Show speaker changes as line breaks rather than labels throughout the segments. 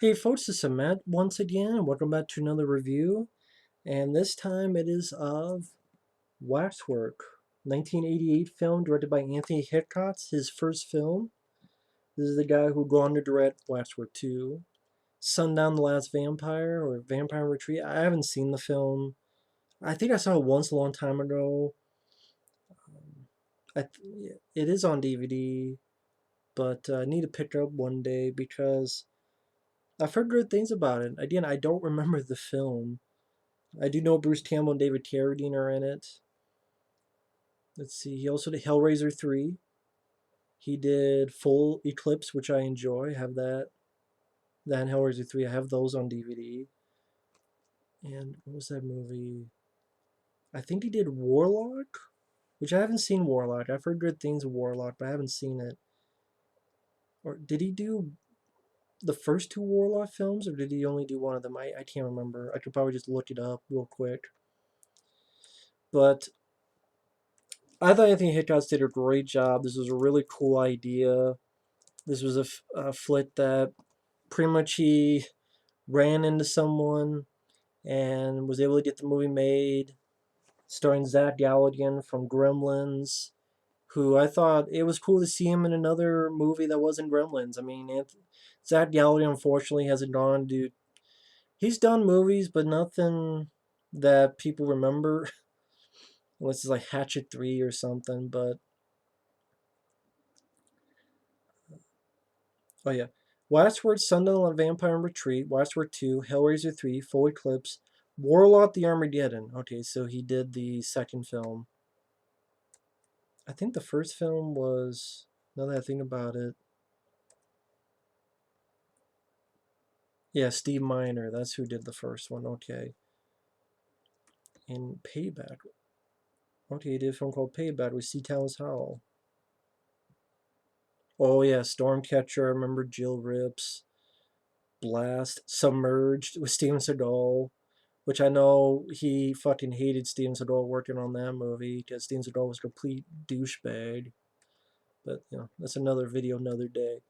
Hey folks, it's Matt once again, and welcome back to another review. And this time it is of Waxwork, 1988 film directed by Anthony Hickox, his first film. This is the guy who would go on to direct Waxwork 2, Sundown the Last Vampire, or Vampire Retreat. I haven't seen the film. I think I saw it once a long time ago. It is on DVD, but I need to pick it up one day because I've heard good things about it. Again, I don't remember the film. I do know Bruce Campbell and David Carradine are in it. Let's see. He also did Hellraiser 3. He did Full Eclipse, which I enjoy. I have that. That and Hellraiser 3. I have those on DVD. And what was that movie? I think he did Warlock, which I haven't seen Warlock. I've heard good things of Warlock, but I haven't seen it. Or did he do the first two Warlock films, or did he only do one of them? I can't remember. I could probably just look it up real quick. But I thought Anthony Hickox did a great job. This was a really cool idea. This was a flick that pretty much he ran into someone and was able to get the movie made, starring Zach Galligan from Gremlins, who I thought it was cool to see him in another movie that wasn't Gremlins. I mean, Zach Galligan unfortunately hasn't gone to. He's done movies, but nothing that people remember, unless it's like Hatchet 3 or something. But oh yeah. Waxwork, Sundown Vampire Retreat, Waxwork 2, Hellraiser 3, Full Eclipse, Warlock the Armageddon. Okay, so he did the second film. I think the first film was, now that I think about it, yeah, Steve Miner. That's who did the first one. Okay. And Payback. Okay, he did a film called Payback with C. Thomas Howell. Oh yeah, Stormcatcher. I remember Jill Rips. Blast. Submerged with Steven Seagal. Which I know he fucking hated Steven Seagal working on that movie because Steven Seagal was a complete douchebag. But, you know, that's another video, another day.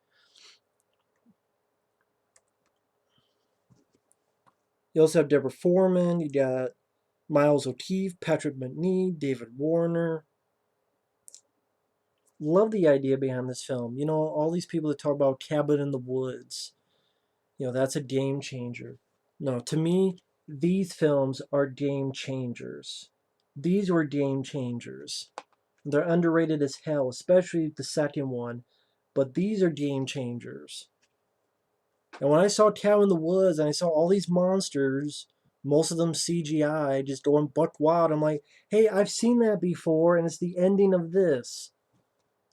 You also have Deborah Foreman. You got Miles O'Keefe, Patrick Macnee, David Warner. Love the idea behind this film. You know, all these people that talk about Cabin in the Woods. You know, that's a game changer. No, to me, these films are game changers. These were game changers. They're underrated as hell, especially the second one. But these are game changers. And when I saw Cabin in the Woods and I saw all these monsters, most of them CGI, just going buck wild, I'm like, hey, I've seen that before, and it's the ending of this.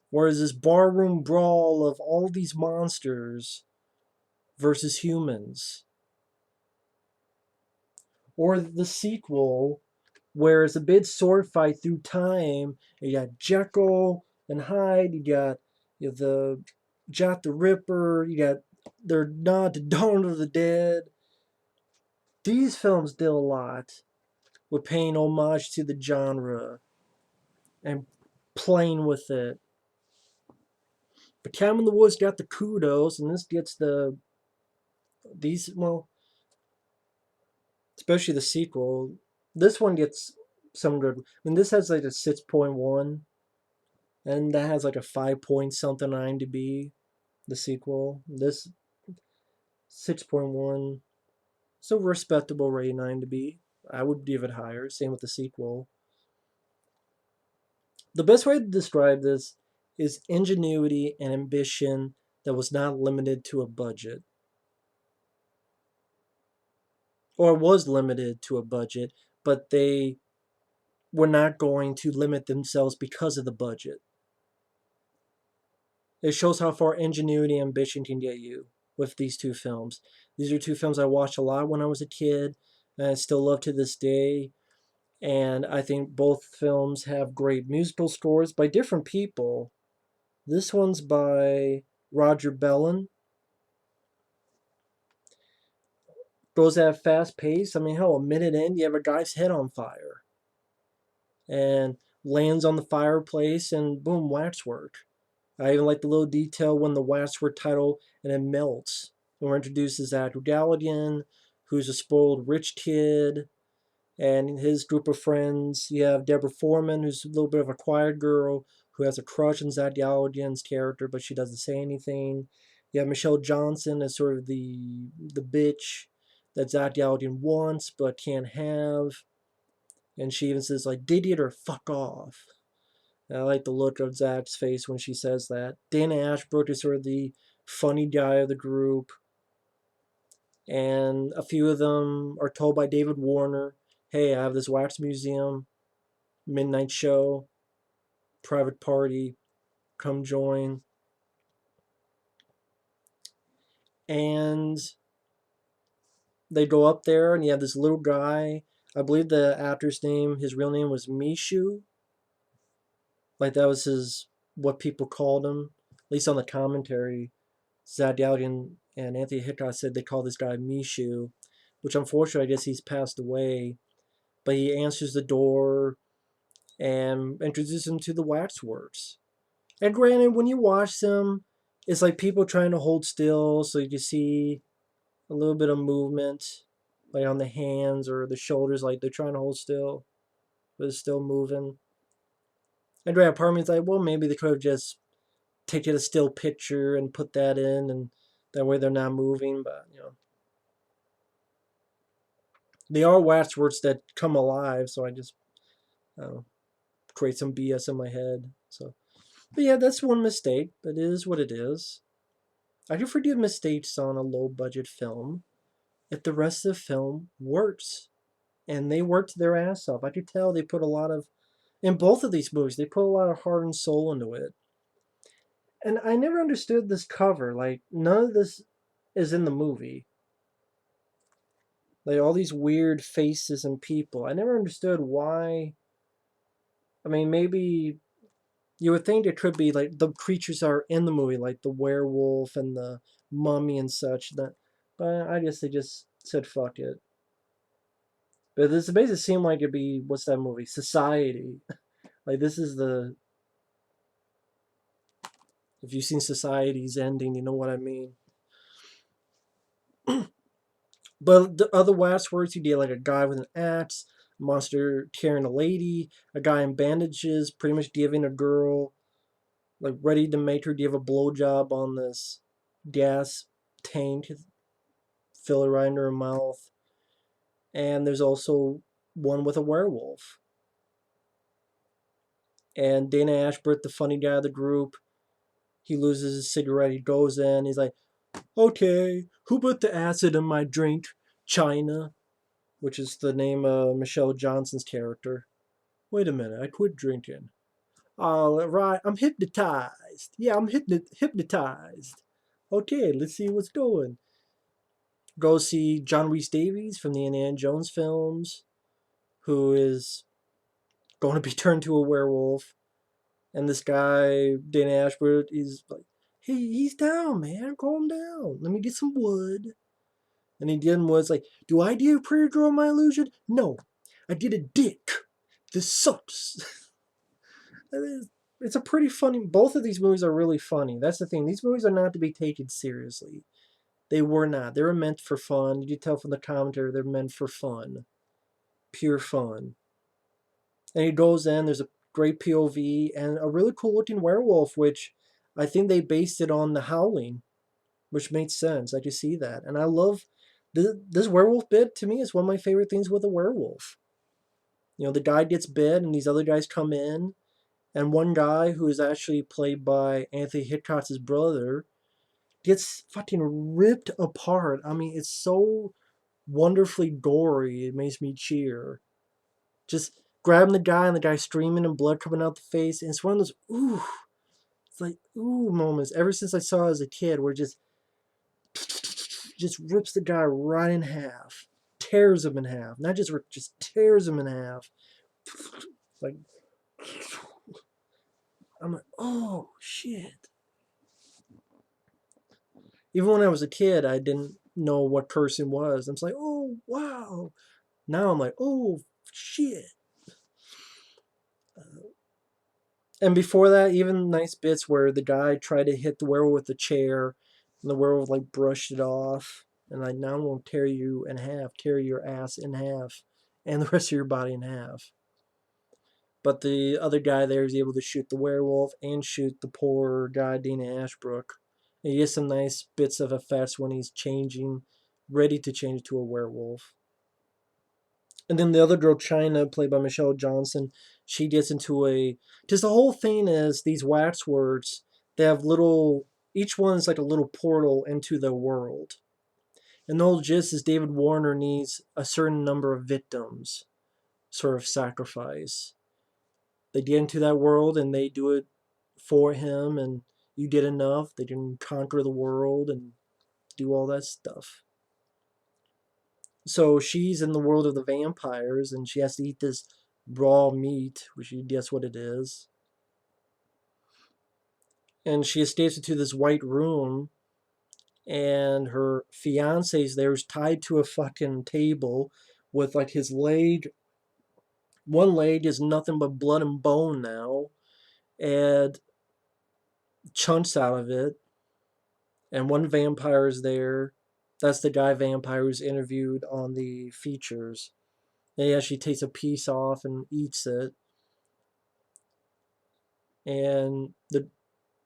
Whereas this barroom brawl of all these monsters versus humans. Or the sequel, where it's a big sword fight through time. You got Jekyll and Hyde, you got the Jack the Ripper, you got their nod to Dawn of the Dead. These films did a lot with paying homage to the genre and playing with it. But Cabin in the Woods got the kudos, and this gets well, especially the sequel. This one gets some good. I mean, this has like a 6.1, and that has like a 5 point something on IMDb. The sequel, this 6.1, so respectable rating on IMDb. I would give it higher. Same with the sequel. The best way to describe this is ingenuity and ambition that was not limited to a budget. Or was limited to a budget, but they were not going to limit themselves because of the budget. It shows how far ingenuity and ambition can get you with these two films. These are two films I watched a lot when I was a kid, and I still love to this day. And I think both films have great musical scores by different people. This one's by Roger Bellin. Goes at a fast pace. I mean, hell, a minute in, you have a guy's head on fire. And lands on the fireplace, and boom, waxwork. I even like the little detail when the waxwork title and it melts. And we're introduced to Zach Galligan, who's a spoiled rich kid, and his group of friends. You have Deborah Foreman, who's a little bit of a quiet girl who has a crush on Zach Galligan's character, but she doesn't say anything. You have Michelle Johnson as sort of the bitch that Zach Galligan wants but can't have, and she even says like "Did it or fuck off." And I like the look of Zach's face when she says that. Dana Ashbrook is sort of the funny guy of the group, and a few of them are told by David Warner, "Hey, I have this wax museum midnight show, private party, come join." And they go up there, and you have this little guy. I believe the actor's name, his real name was Mishu. Like that was his, what people called him, at least on the commentary. Zach Galligan and Anthony Hickox said they call this guy Mishu, which unfortunately I guess he's passed away. But he answers the door and introduces him to the Waxworks. And granted, when you watch them, it's like people trying to hold still, so you can see a little bit of movement, like on the hands or the shoulders, like they're trying to hold still, but it's still moving. And granted, part of me is like, well, maybe they could have just taken a still picture and put that in, and that way they're not moving. But they are Waxworks that come alive, so I just I don't know, create some BS in my head. So, but yeah, that's one mistake, but it is what it is. I can forgive mistakes on a low budget film if the rest of the film works. And they worked their ass off. I could tell they put a lot of, in both of these movies, they put a lot of heart and soul into it. And I never understood this cover. Like, none of this is in the movie. Like, all these weird faces and people. I never understood why. I mean, maybe you would think it could be like the creatures are in the movie, like the werewolf and the mummy and such. That, but I guess they just said fuck it. But this basically seemed like it'd be, what's that movie? Society. Like this is the, if you've seen Society's ending, you know what I mean. But the other Waxworks, you get like a guy with an axe, a monster carrying a lady, a guy in bandages, pretty much giving a girl, like ready to make her give a blowjob on this gas tank, fill it right in her mouth. And there's also one with a werewolf. And Dana Ashbrook, the funny guy of the group, he loses his cigarette. He goes in. He's like, "Okay, who put the acid in my drink? China," which is the name of Michelle Johnson's character. "Wait a minute, I quit drinking." "All right, I'm hypnotized. Yeah, I'm hypnotized. Okay, let's see what's going." Go see John Rhys-Davies from the Indiana Jones films, who is going to be turned to a werewolf. And this guy, Dana Ashbrook, is like, "Hey, he's down, man. Calm down. Let me get some wood." And he again was like, "Do I do a prayer draw my illusion? No, I did a dick. This sucks." It's a pretty funny. Both of these movies are really funny. That's the thing. These movies are not to be taken seriously. They were not. They were meant for fun. You can tell from the commentary they're meant for fun, pure fun. And he goes in. There's a great POV and a really cool looking werewolf, which I think they based it on The Howling, which made sense. I could see that, and I love this werewolf bit. To me, is one of my favorite things with a werewolf. The guy gets bit, and these other guys come in, and one guy who is actually played by Anthony Hickox's brother gets fucking ripped apart. I mean, it's so wonderfully gory. It makes me cheer. Just grabbing the guy and the guy screaming and blood coming out the face. And it's one of those ooh, it's like ooh moments. Ever since I saw it as a kid, where just rips the guy right in half, tears him in half. Not just tears him in half. Like I'm like, oh shit. Even when I was a kid, I didn't know what cursing was. I'm just like, oh wow. Now I'm like, oh shit. And before that, even nice bits where the guy tried to hit the werewolf with the chair, And the werewolf like brushed it off, and like now I'm gonna tear you in half, tear your ass in half, and the rest of your body in half. But the other guy there is able to shoot the werewolf and shoot the poor guy, Dana Ashbrook. And he gets some nice bits of effects when he's changing, ready to change to a werewolf. And then the other girl, China, played by Michelle Johnson, she gets into a. Just the whole thing is these waxworks, they have little. Each one is like a little portal into the world. And the whole gist is David Warner needs a certain number of victims, sort of sacrifice. They get into that world and they do it for him, and you get enough, they can conquer the world and do all that stuff. So she's in the world of the vampires and she has to eat this raw meat, which you guess what it is. And she escapes into this white room, and her fiance's there is tied to a fucking table with like his leg. One leg is nothing but blood and bone now, and chunks out of it. And one vampire is there. That's the guy vampire who's interviewed on the features. And he actually takes a piece off and eats it. And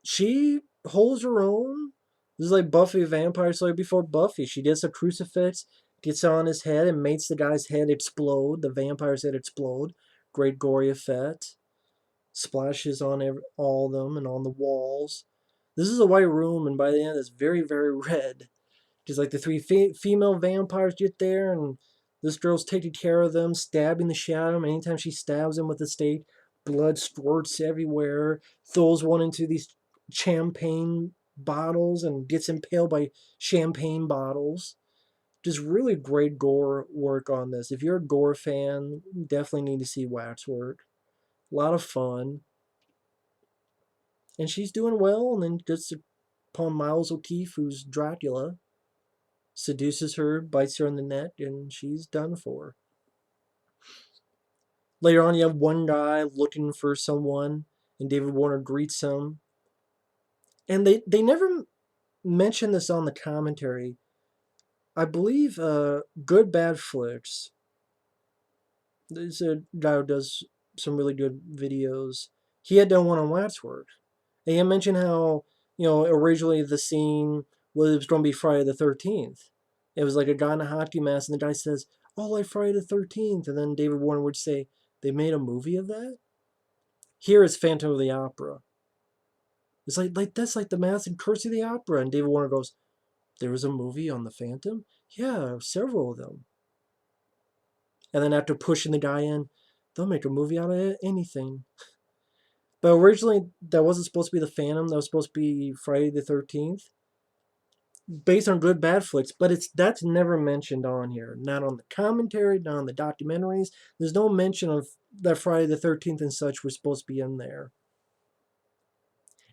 she holds her own. This is like Buffy the Vampire Slayer before Buffy. She gets a crucifix, gets on his head, and makes the guy's head explode. The vampire's head explode. Great gory effect. Splashes on all of them and on the walls. This is a white room, and by the end, it's very, very red. Just like the three female vampires get there, and this girl's taking care of them, stabbing the shit out of them. Anytime she stabs them with a stake, blood squirts everywhere. Throws one into these champagne bottles and gets impaled by champagne bottles. Just really great gore work on this. If you're a gore fan, you definitely need to see Waxwork. A lot of fun. And she's doing well, and then gets upon Miles O'Keefe, who's Dracula, seduces her, bites her on the neck, and she's done for. Later on, you have one guy looking for someone, and David Warner greets him. And they never mention this on the commentary. I believe Good Bad Flicks. There's a guy who does some really good videos. He had done one on Waxwork. And he mentioned how, originally the scene was going to be Friday the 13th. It was like a guy in a hockey mask, and the guy says, "Oh, like Friday the 13th." And then David Warner would say, "They made a movie of that?" Here it's Phantom of the Opera. It's like that's like the Mask and Curse of the Opera. And David Warner goes, "There was a movie on the Phantom? Yeah, several of them." And then after pushing the guy in, they'll make a movie out of anything. But originally, that wasn't supposed to be the Phantom. That was supposed to be Friday the 13th. Based on Good Bad Flicks, but that's never mentioned on here. Not on the commentary, not on the documentaries. There's no mention of that Friday the 13th and such was supposed to be in there.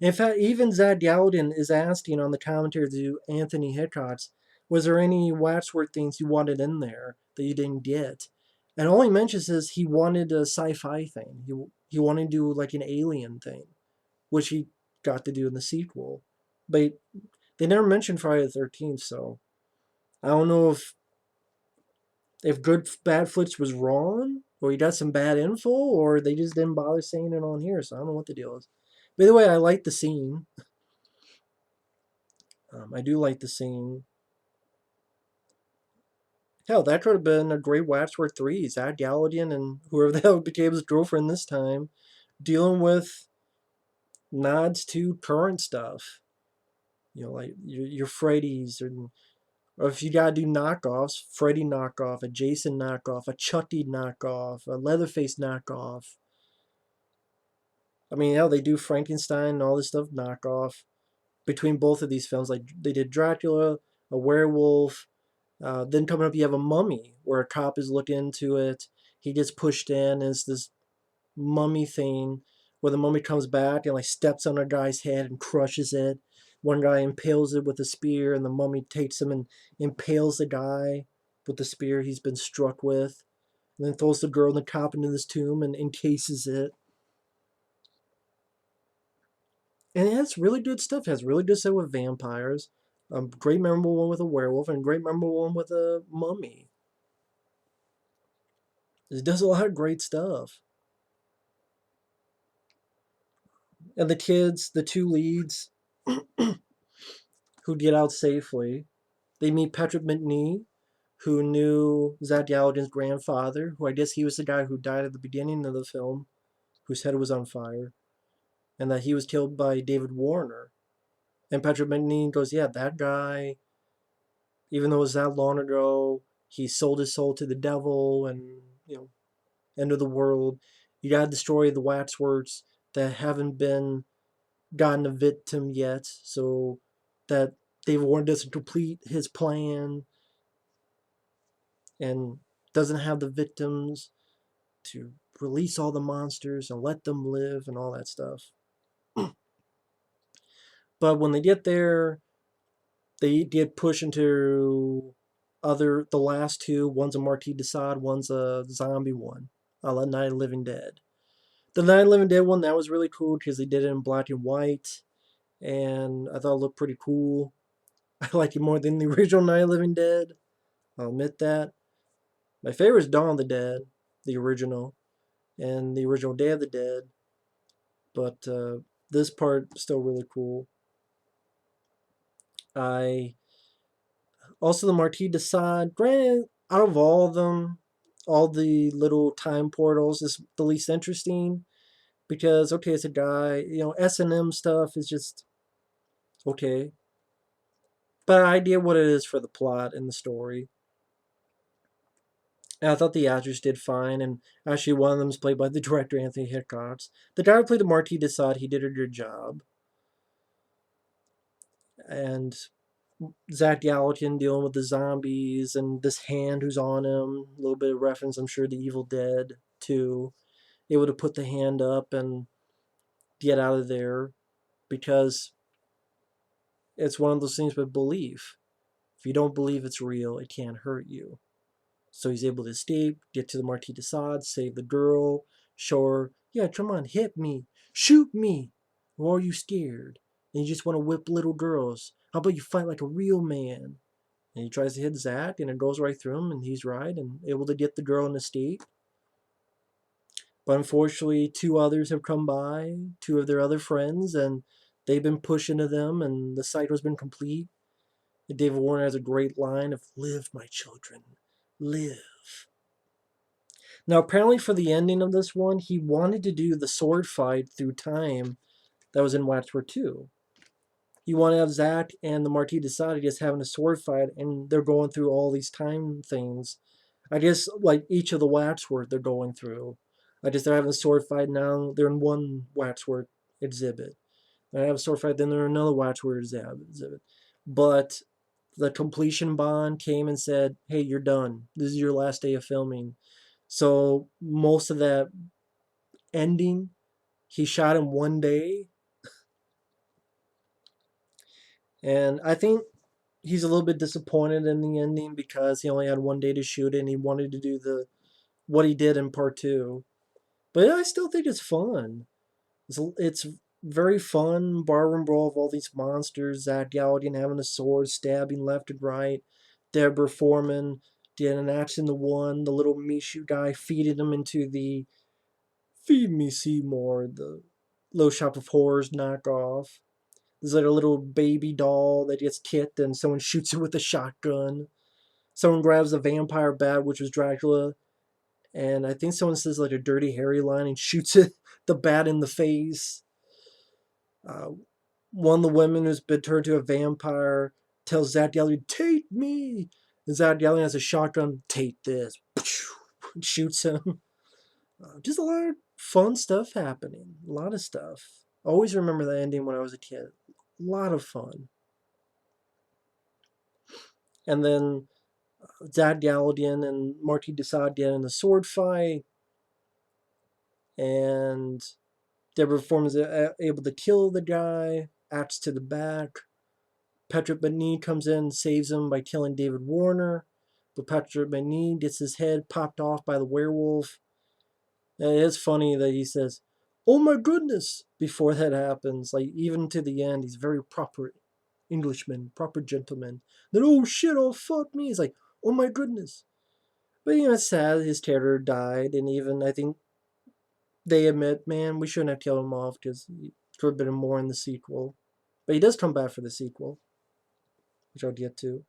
In fact, even Zach Galligan is asking on the commentary to Anthony Hickox, was there any Waxwork things you wanted in there that you didn't get? And all he mentions is he wanted a sci-fi thing. He wanted to do like an alien thing, which he got to do in the sequel. But they never mentioned Friday the 13th, so I don't know if Good Bad Flicks was wrong, or he got some bad info, or they just didn't bother saying it on here, so I don't know what the deal is. By the way, I like the scene. I do like the scene. Hell, that could have been a great Waxwork 3. Zach Galligan and whoever the hell became his girlfriend this time, dealing with nods to current stuff. Like your Freddy's, or if you gotta do knockoffs, Freddy knockoff, a Jason knockoff, a Chucky knockoff, a Leatherface knockoff. I mean, hell, they do Frankenstein and all this stuff knockoff. Between both of these films, like they did Dracula, a werewolf. Then coming up, you have a mummy, where a cop is looking into it. He gets pushed in, and it's this mummy thing where the mummy comes back and like steps on a guy's head and crushes it. One guy impales it with a spear, and the mummy takes him and impales the guy with the spear he's been struck with. And then throws the girl and the cop into this tomb and encases it. And it has really good stuff. It has really good stuff with vampires. A great memorable one with a werewolf and a great memorable one with a mummy. It does a lot of great stuff. And the kids, the two leads who get out safely, they meet Patrick Macnee, who knew Zach Galligan's grandfather, who I guess he was the guy who died at the beginning of the film, whose head was on fire, and that he was killed by David Warner. And Patrick Macnee goes, yeah, that guy, even though it was that long ago, he sold his soul to the devil and, end of the world. You gotta destroy the Waxworks that haven't been gotten a victim yet, so that David Warner doesn't complete his plan and doesn't have the victims to release all the monsters and let them live and all that stuff. But when they get there, they get pushed into the last two. One's a Marquis de Sade, one's a zombie one, a la Night of the Living Dead. The Night of the Living Dead one, that was really cool because they did it in black and white, and I thought it looked pretty cool. I like it more than the original Night of the Living Dead. I'll admit that. My favorite is Dawn of the Dead, the original, and the original Day of the Dead. But this part is still really cool. I also the Marquis de Sade. Granted, out of all of them, all the little time portals is the least interesting because okay, it's a guy. S&M stuff is just okay, but I get what it is for the plot and the story. And I thought the actors did fine, and actually one of them is played by the director Anthony Hickox. The guy who played the Marquis de Sade, he did a good job. And Zach Galligan dealing with the zombies and this hand who's on him. A little bit of reference, I'm sure, to Evil Dead too. Able to put the hand up and get out of there because it's one of those things with belief. If you don't believe it's real, it can't hurt you. So he's able to escape, get to the Marquis de Sade, save the girl, show her, yeah, come on, hit me, shoot me. Or are you scared? And you just want to whip little girls. How about you fight like a real man? And he tries to hit Zach, and it goes right through him, and he's right, and able to get the girl in the escape. But unfortunately, two others have come by, two of their other friends, and they've been pushing to them, and the cycle's been complete. And David Warner has a great line of, live, my children, live. Now, apparently for the ending of this one, he wanted to do the sword fight through time that was in Waxwork 2. You want to have Zach and the Marquis de Sade just having a sword fight, and they're going through all these time things. I guess like each of the Waxwork they're going through. I guess they're having a sword fight now. They're in one Waxwork exhibit. They have a sword fight, then they're in another Waxwork exhibit. But the completion bond came and said, "Hey, you're done. This is your last day of filming." So most of that ending, he shot in one day, and I think he's a little bit disappointed in the ending because he only had one day to shoot it and he wanted to do what he did in part two. But I still think it's fun. It's very fun barroom brawl of all these monsters. Zach Galligan having a sword, stabbing left and right. Deborah Foreman did an action to one. The little Mishu guy feeding him into the Feed Me Seymour, the Little Shop of Horrors knockoff. There's like a little baby doll that gets kicked and someone shoots it with a shotgun. Someone grabs the vampire bat, which was Dracula, and I think someone says like a Dirty Harry line and shoots it, the bat in the face. Uh, One of the women who's been turned to a vampire tells Zach Galligan, "Take me!" And Zach Galligan has a shotgun, "Take this." Shoots him. Just a lot of fun stuff happening. A lot of stuff. Always remember the ending when I was a kid. A lot of fun. And then Zach Galligan and Marquis de Sade get in the sword fight. And Deborah Foreman is able to kill the guy, axe to the back. Patrick Macnee comes in, saves him by killing David Warner. But Patrick Macnee gets his head popped off by the werewolf. And it is funny that he says, "Oh my goodness," before that happens. Like, even to the end, he's very proper Englishman, proper gentleman. Then, oh shit, oh fuck me. It's like, oh my goodness. But it's sad his terror died, and even I think they admit, man, we shouldn't have killed him off because he could have been more in the sequel. But he does come back for the sequel, which I'll get to.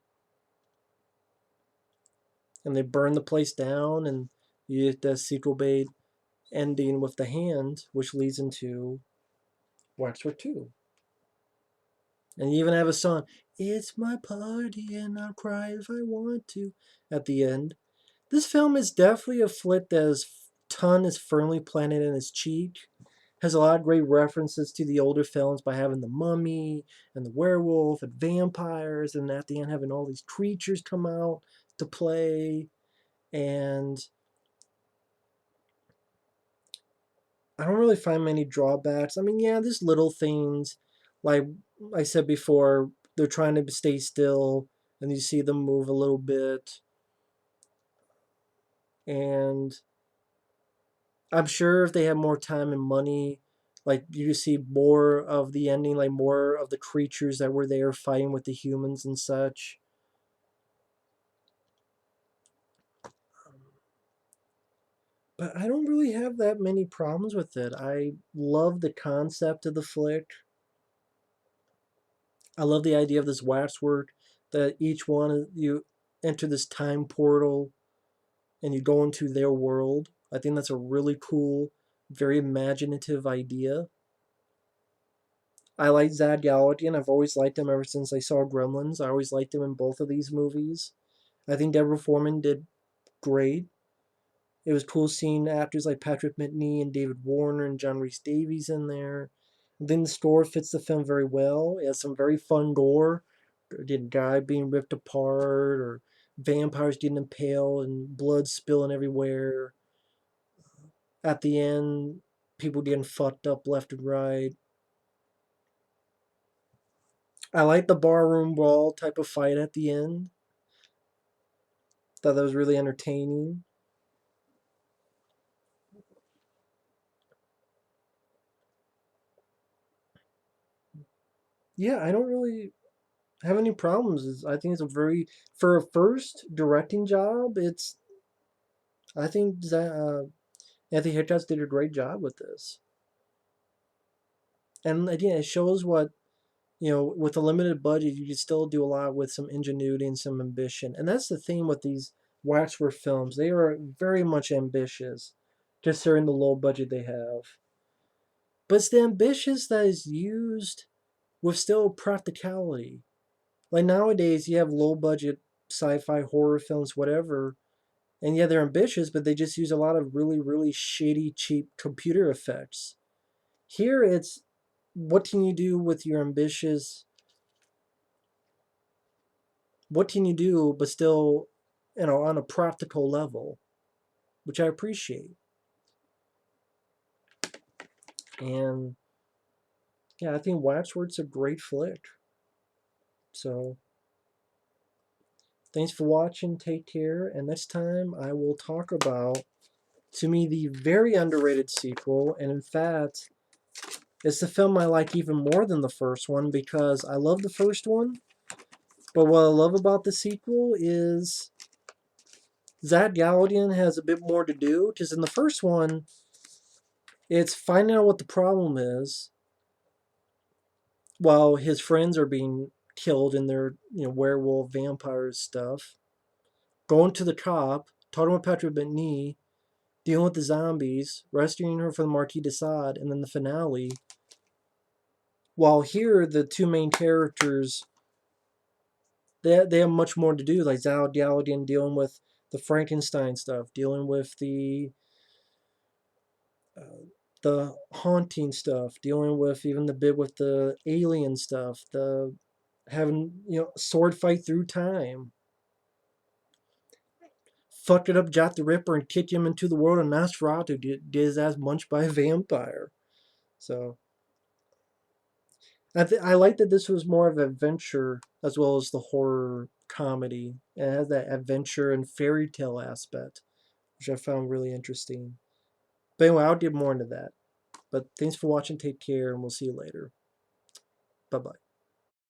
And they burn the place down, and you get the sequel bait ending with the hand, which leads into Waxwork 2. And you even have a song, "It's my party and I'll cry if I want to," at the end. This film is definitely a flick that his tongue is firmly planted in his cheek. Has a lot of great references to the older films by having the mummy and the werewolf and vampires, and at the end having all these creatures come out to play. And I don't really find many drawbacks. I mean, yeah, there's little things. Like I said before, they're trying to stay still, and you see them move a little bit. And I'm sure if they had more time and money, like you see more of the ending, like more of the creatures that were there fighting with the humans and such. But I don't really have that many problems with it. I love the concept of the flick. I love the idea of this waxwork that each one you enter this time portal and you go into their world. I think that's a really cool, very imaginative idea. I like Zach Galligan. I've always liked him ever since I saw Gremlins. I always liked him in both of these movies. I think Deborah Foreman did great. It was cool seeing actors like Patrick Macnee and David Warner and John Rhys-Davies in there. I think the story fits the film very well. It has some very fun gore. A guy being ripped apart, or vampires getting impaled and blood spilling everywhere. At the end, people getting fucked up left and right. I like the barroom brawl type of fight at the end. Thought that was really entertaining. Yeah, I don't really have any problems. I think it's a very, for a first directing job, I think that Anthony Hickox did a great job with this. And again, it shows what, with a limited budget, you can still do a lot with some ingenuity and some ambition. And that's the theme with these Waxwork films. They are very much ambitious, considering the low budget they have. But it's the ambitious that is used with still practicality. Like nowadays, you have low budget sci-fi horror films, whatever, and yeah, they're ambitious, but they just use a lot of really, really shitty, cheap computer effects. Here, it's what can you do with your ambitious? What can you do, but still, on a practical level, which I appreciate. And yeah, I think Waxwork's a great flick. So thanks for watching. Take care. And next time I will talk about, to me, the very underrated sequel. And in fact, it's the film I like even more than the first one because I love the first one. But what I love about the sequel is Zach Galligan has a bit more to do. Because in the first one, it's finding out what the problem is while his friends are being killed in their werewolf vampire stuff. Going to the cop, talking with Patrick Macnee, dealing with the zombies, rescuing her from the Marquis de Sade, and then the finale. While here, the two main characters, they have much more to do, like Zach Galligan dealing with the Frankenstein stuff, dealing with the haunting stuff, dealing with even the bit with the alien stuff, the having sword fight through time, fuck it up Jack the Ripper and kick him into the world of Nosferatu, get his ass munched by a vampire. So I like that this was more of an adventure as well as the horror comedy. It has that adventure and fairy tale aspect, which I found really interesting. But anyway, I'll get more into that. But thanks for watching. Take care, and we'll see you later. Bye bye.